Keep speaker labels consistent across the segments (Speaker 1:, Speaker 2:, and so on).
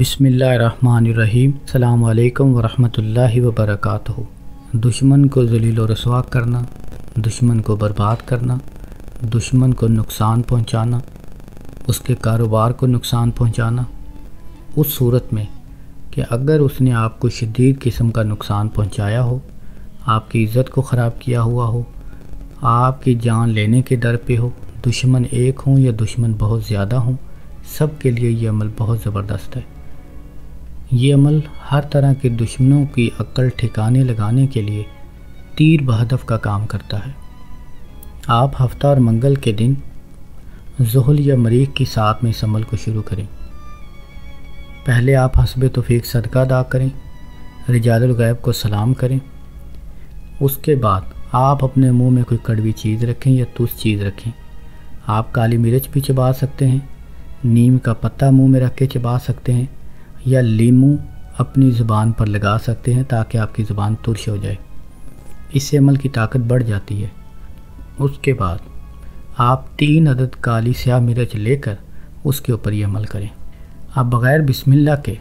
Speaker 1: بسم اللہ الرحمن الرحیم۔ السلام علیکم ورحمۃ اللہ وبرکاتہ۔ دشمن کو ذلیل و رسوا کرنا، دشمن کو برباد کرنا، دشمن کو نقصان پہنچانا، اس کے کاروبار کو نقصان پہنچانا، اس صورت میں کہ اگر اس نے آپ کو شدید قسم کا نقصان پہنچایا ہو، آپ کی عزت کو خراب کیا ہوا ہو، آپ کی جان لینے کے در پہ ہو، دشمن ایک ہوں یا دشمن بہت زیادہ ہوں، سب کے لیے یہ عمل بہت زبردست ہے۔ یہ عمل ہر طرح کے دشمنوں کی عقل ٹھکانے لگانے کے لیے تیر بہدف کا کام کرتا ہے۔ آپ ہفتہ اور منگل کے دن ذہل یا مریخ کی ساتھ میں اس عمل کو شروع کریں۔ پہلے آپ حسب توفیق صدقہ ادا کریں، رجال الغیب کو سلام کریں۔ اس کے بعد آپ اپنے منہ میں کوئی کڑوی چیز رکھیں یا تس چیز رکھیں۔ آپ کالی مرچ بھی چبا سکتے ہیں، نیم کا پتہ منہ میں رکھ کے چبا سکتے ہیں، یا لیمو اپنی زبان پر لگا سکتے ہیں تاکہ آپ کی زبان ترش ہو جائے۔ اس سے عمل کی طاقت بڑھ جاتی ہے۔ اس کے بعد آپ 3 عدد کالی سیاہ مرچ لے کر اس کے اوپر یہ عمل کریں۔ آپ بغیر بسم اللہ کے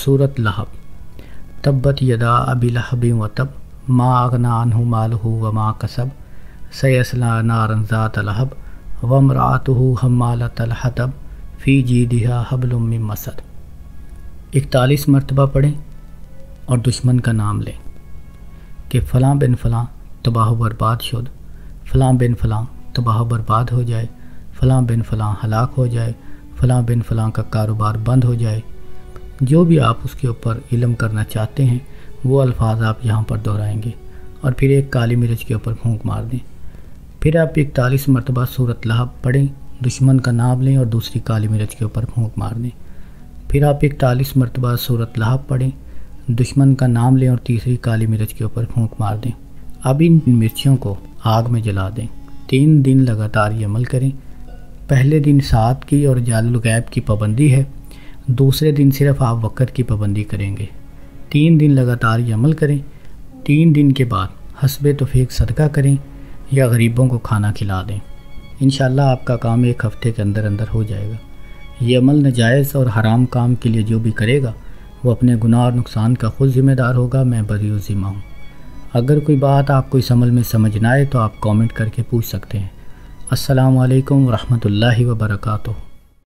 Speaker 1: سورۃ لہب، تبت یدا ابی لہب وتب ما اغنی عنہ مالہ وما کسب سیصلی نارا ذات لہب وامرأتہ حمالۃ الحطب فی جیدہا حبل من مسد 41 مرتبہ پڑھیں اور دشمن کا نام لیں کہ فلاں بن فلاں تباہ و برباد شد، فلاں بن فلاں تباہ و برباد ہو جائے، فلاں بن فلاں ہلاک ہو جائے، فلاں بن فلاں کا کاروبار بند ہو جائے۔ جو بھی آپ اس کے اوپر علم کرنا چاہتے ہیں وہ الفاظ آپ یہاں پر دہرائیں گے، اور پھر ایک کالی مرچ کے اوپر پھونک مار دیں۔ پھر آپ 41 مرتبہ سورۃ لہب پڑھیں، دشمن کا نام لیں اور دوسری کالی مرچ کے اوپر پھونک مار دیں۔ پھر آپ 41 مرتبہ سورۃ لہب پڑھیں، دشمن کا نام لیں اور تیسری کالی مرچ کے اوپر پھونک مار دیں۔ اب ان مرچیوں کو آگ میں جلا دیں۔ 3 دن لگاتار یہ عمل کریں۔ پہلے دن سات کی اور رجال الغیب کی پابندی ہے، دوسرے دن صرف آپ وقت کی پابندی کریں گے۔ 3 دن لگاتار یہ عمل کریں۔ 3 دن کے بعد حسب توفیق صدقہ کریں یا غریبوں کو کھانا کھلا دیں۔ انشاءاللہ آپ کا کام 1 ہفتے کے اندر اندر ہو جائے گا۔ یہ عمل ناجائز اور حرام کام کے لیے جو بھی کرے گا وہ اپنے گناہ اور نقصان کا خود ذمہ دار ہوگا، میں بری ذمہ ہوں۔ اگر کوئی بات آپ کو اس عمل میں سمجھ نہ آئے تو آپ کامنٹ کر کے پوچھ سکتے ہیں۔ السلام علیکم ورحمۃ اللہ وبرکاتہ۔